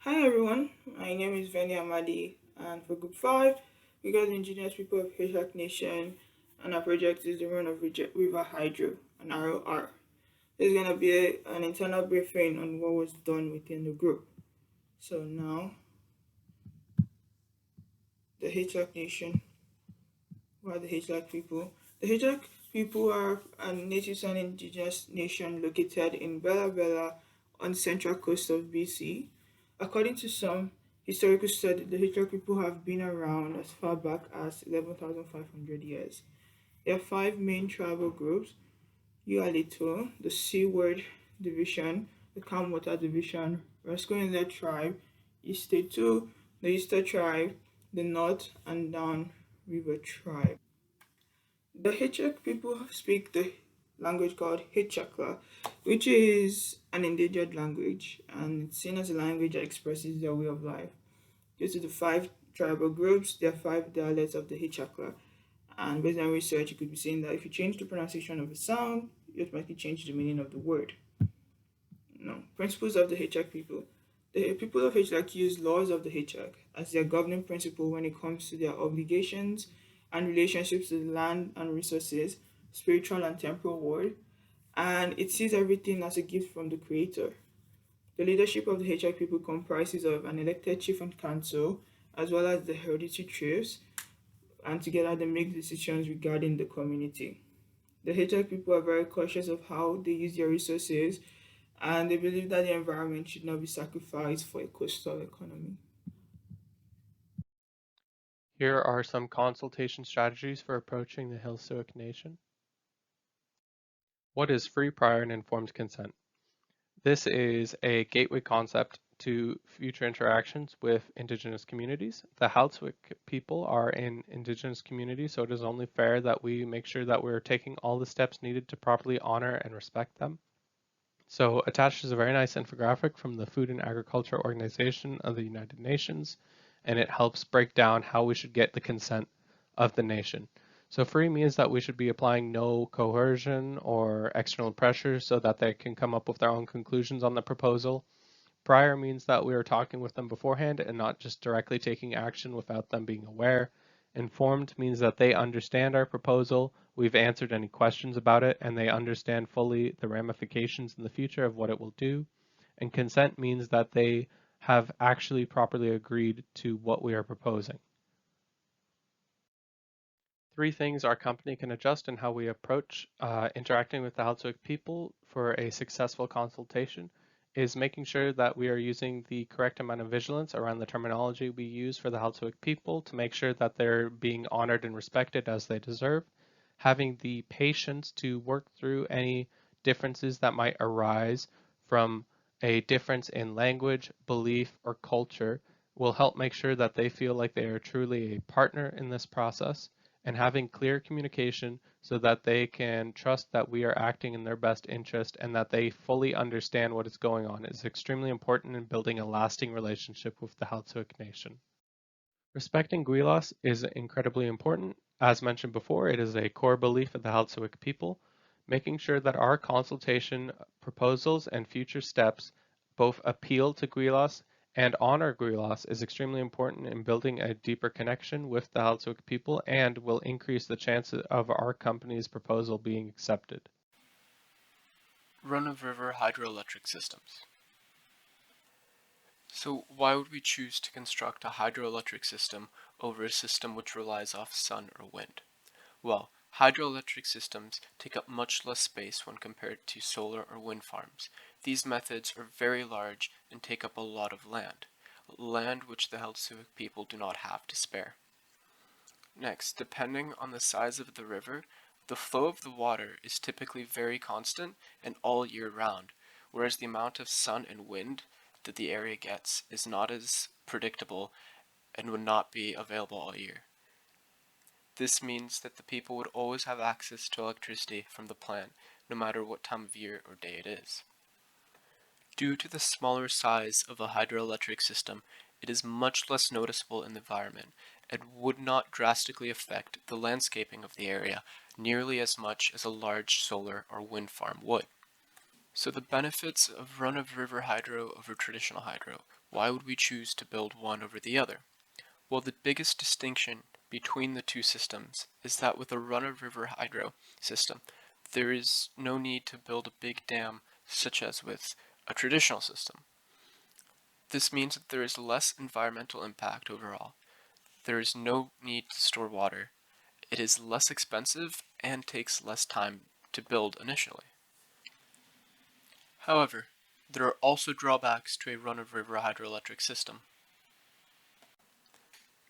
Hi everyone, my name is Veni Amadi, and for Group 5, we got the indigenous people of Hishak Nation, and our project is the run of River Hydro, an ROR. There's going to be an internal briefing on what was done within the group. So now, the Hishak Nation. Who are the Hijak people? The Hijak people are a native and indigenous nation located in Bella Bella on the central coast of BC. According to some historical studies, the Hijak people have been around as far back as 11,500 years. There are five main tribal groups: Ualito, the Seaward Division, the Calm Water Division, Rasco Inlet Tribe, East 2, the Easter Tribe, the North and Down River Tribe. The Hichak people speak the language called Hichakla, which is an endangered language and it's seen as a language that expresses their way of life. Due to the five tribal groups, there are five dialects of the Hichakla. And based on research, you could be saying that if you change the pronunciation of a sound, you automatically change the meaning of the word. No. Principles of the Hichak people. The people of Hichak use laws of the Hichak as their governing principle when it comes to their obligations and relationships to the land and resources, spiritual and temporal world, and it sees everything as a gift from the Creator. The leadership of the Hichak people comprises of an elected chief and council, as well as the hereditary chiefs, and together they make decisions regarding the community. The Hichak people are very cautious of how they use their resources, and they believe that the environment should not be sacrificed for a coastal economy. Here are some consultation strategies for approaching the Hilsuik Nation. What is free, prior, and informed consent? This is a gateway concept to future interactions with Indigenous communities. The Haltwik people are in Indigenous communities, so it is only fair that we make sure that we're taking all the steps needed to properly honor and respect them. So attached is a very nice infographic from the Food and Agriculture Organization of the United Nations, and it helps break down how we should get the consent of the nation. So free means that we should be applying no coercion or external pressure so that they can come up with their own conclusions on the proposal. Prior means that we are talking with them beforehand and not just directly taking action without them being aware. Informed means that they understand our proposal, we've answered any questions about it, and they understand fully the ramifications in the future of what it will do. And consent means that they have actually properly agreed to what we are proposing. Three things our company can adjust in how we approach interacting with the Haltwig people for a successful consultation is making sure that we are using the correct amount of vigilance around the terminology we use for the Haltwig people to make sure that they're being honored and respected as they deserve, having the patience to work through any differences that might arise from a difference in language, belief, or culture will help make sure that they feel like they are truly a partner in this process, and having clear communication so that they can trust that we are acting in their best interest and that they fully understand what is going on is extremely important in building a lasting relationship with the Haltzuik Nation. Respecting Guilas is incredibly important. As mentioned before, it is a core belief of the Haltzuik people. Making sure that our consultation proposals and future steps both appeal to Guilas and honor Guilas is extremely important in building a deeper connection with the Haltzuik people and will increase the chances of our company's proposal being accepted. Run-of-river hydroelectric systems. So why would we choose to construct a hydroelectric system over a system which relies off sun or wind? Well, hydroelectric systems take up much less space when compared to solar or wind farms. These methods are very large and take up a lot of land which the Helsuik people do not have to spare. Next, depending on the size of the river, the flow of the water is typically very constant and all year round, whereas the amount of sun and wind that the area gets is not as predictable and would not be available all year. This means that the people would always have access to electricity from the plant, no matter what time of year or day it is. Due to the smaller size of a hydroelectric system, it is much less noticeable in the environment and would not drastically affect the landscaping of the area nearly as much as a large solar or wind farm would. So the benefits of run-of-river hydro over traditional hydro. Why would we choose to build one over the other? Well, the biggest distinction between the two systems is that with a run-of-river hydro system, there is no need to build a big dam such as with a traditional system. This means that there is less environmental impact overall. There is no need to store water. It is less expensive and takes less time to build initially. However, there are also drawbacks to a run-of-river hydroelectric system.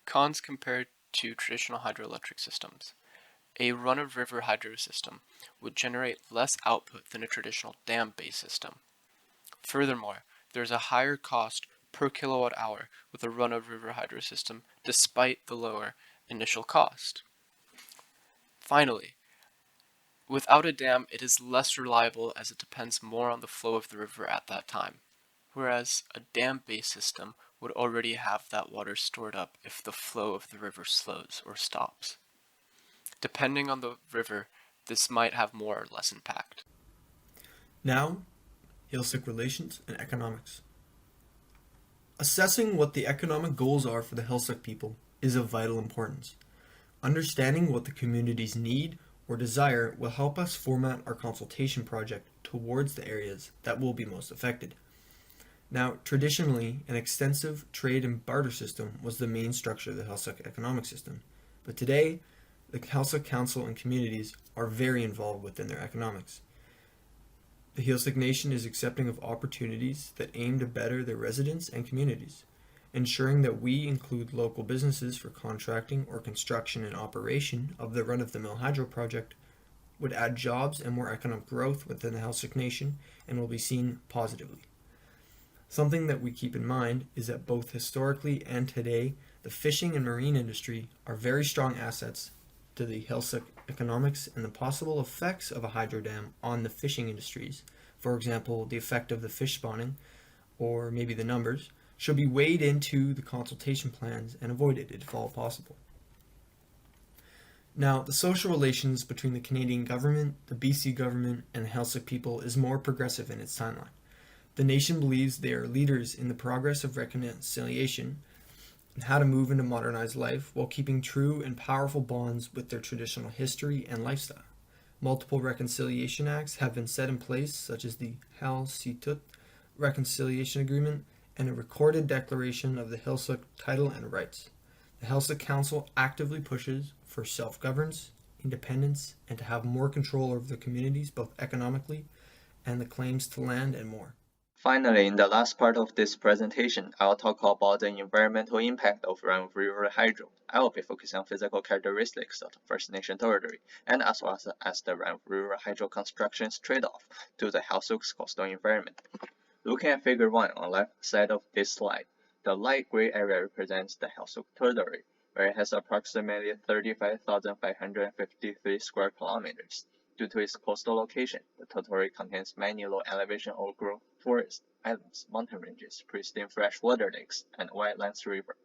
Cons compared to traditional hydroelectric systems. A run-of-river hydro system would generate less output than a traditional dam-based system. Furthermore, there is a higher cost per kilowatt hour with a run-of-river hydro system despite the lower initial cost. Finally, without a dam, it is less reliable as it depends more on the flow of the river at that time, whereas a dam-based system would already have that water stored up if the flow of the river slows or stops. Depending on the river, this might have more or less impact. Now, Helsic relations and economics. Assessing what the economic goals are for the Helsic people is of vital importance. Understanding what the communities need or desire will help us format our consultation project towards the areas that will be most affected. Now, traditionally, an extensive trade and barter system was the main structure of the Helsic economic system, but today, the Helsic Council and communities are very involved within their economics. The Helsic Nation is accepting of opportunities that aim to better their residents and communities, ensuring that we include local businesses for contracting or construction and operation of the run-of-the-mill hydro project would add jobs and more economic growth within the Helsic Nation and will be seen positively. Something that we keep in mind is that both historically and today, the fishing and marine industry are very strong assets to the Helsic economics and the possible effects of a hydro dam on the fishing industries, for example, the effect of the fish spawning, or maybe the numbers, should be weighed into the consultation plans and avoided if all possible. Now, the social relations between the Canadian government, the BC government, and the Helsic people is more progressive in its timeline. The nation believes they are leaders in the progress of reconciliation and how to move into modernized life while keeping true and powerful bonds with their traditional history and lifestyle. Multiple reconciliation acts have been set in place, such as the Hal-Situt Reconciliation Agreement and a recorded declaration of the Helsic title and rights. The Helsic Council actively pushes for self-governance, independence, and to have more control over the communities both economically and the claims to land and more. Finally, in the last part of this presentation, I will talk about the environmental impact of run-of-river hydro. I will be focusing on physical characteristics of the First Nation territory, and as well as the run-of-river hydro construction's trade-off to the Helsic's coastal environment. Looking at Figure 1 on the left side of this slide, the light gray area represents the Helsic territory, where it has approximately 35,553 square kilometers. Due to its coastal location, the territory contains many low-elevation old-growth forests, islands, mountain ranges, pristine freshwater lakes, and wetlands river.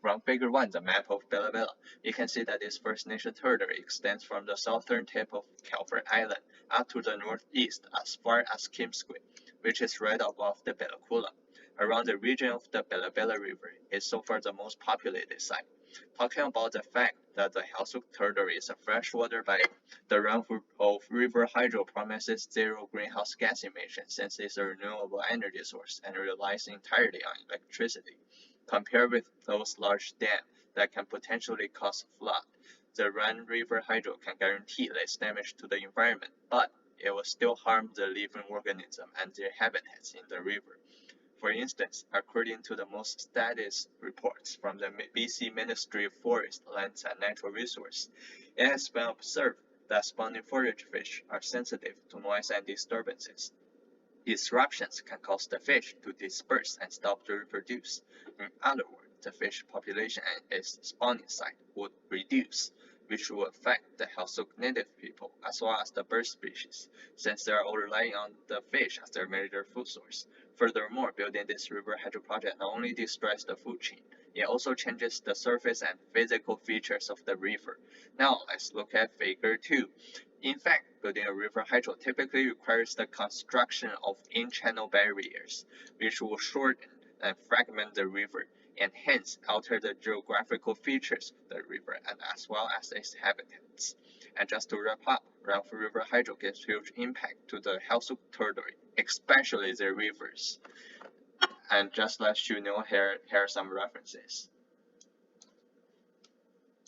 From Figure 1, the map of Bella Bella, you can see that this First Nation territory extends from the southern tip of Calvert Island up to the northeast as far as Kimsquit, which is right above the Bella Coola. Around the region of the Bella Bella River is so far the most populated site. Talking about the fact that the Helsic territory is a freshwater biome, the run-of-river hydro promises zero greenhouse gas emissions since it's a renewable energy source and relies entirely on electricity. Compared with those large dams that can potentially cause flood, the run-river hydro can guarantee less damage to the environment, but it will still harm the living organisms and their habitats in the river. For instance, according to the most status reports from the BC Ministry of Forest, Lands and Natural Resources, it has been observed that spawning forage fish are sensitive to noise and disturbances. Disruptions can cause the fish to disperse and stop to reproduce. In other words, the fish population and its spawning site would reduce, which will affect the Helsic native people as well as the bird species, since they are all relying on the fish as their major food source. Furthermore, building this river hydro project not only destroys the food chain, it also changes the surface and physical features of the river. Now, let's look at figure 2. In fact, building a river hydro typically requires the construction of in-channel barriers, which will shorten and fragment the river, and hence alter the geographical features of the river and as well as its habitats. And just to wrap up, runoff river hydro gives huge impact to the health of territory, especially the rivers. And just let you know, here are some references.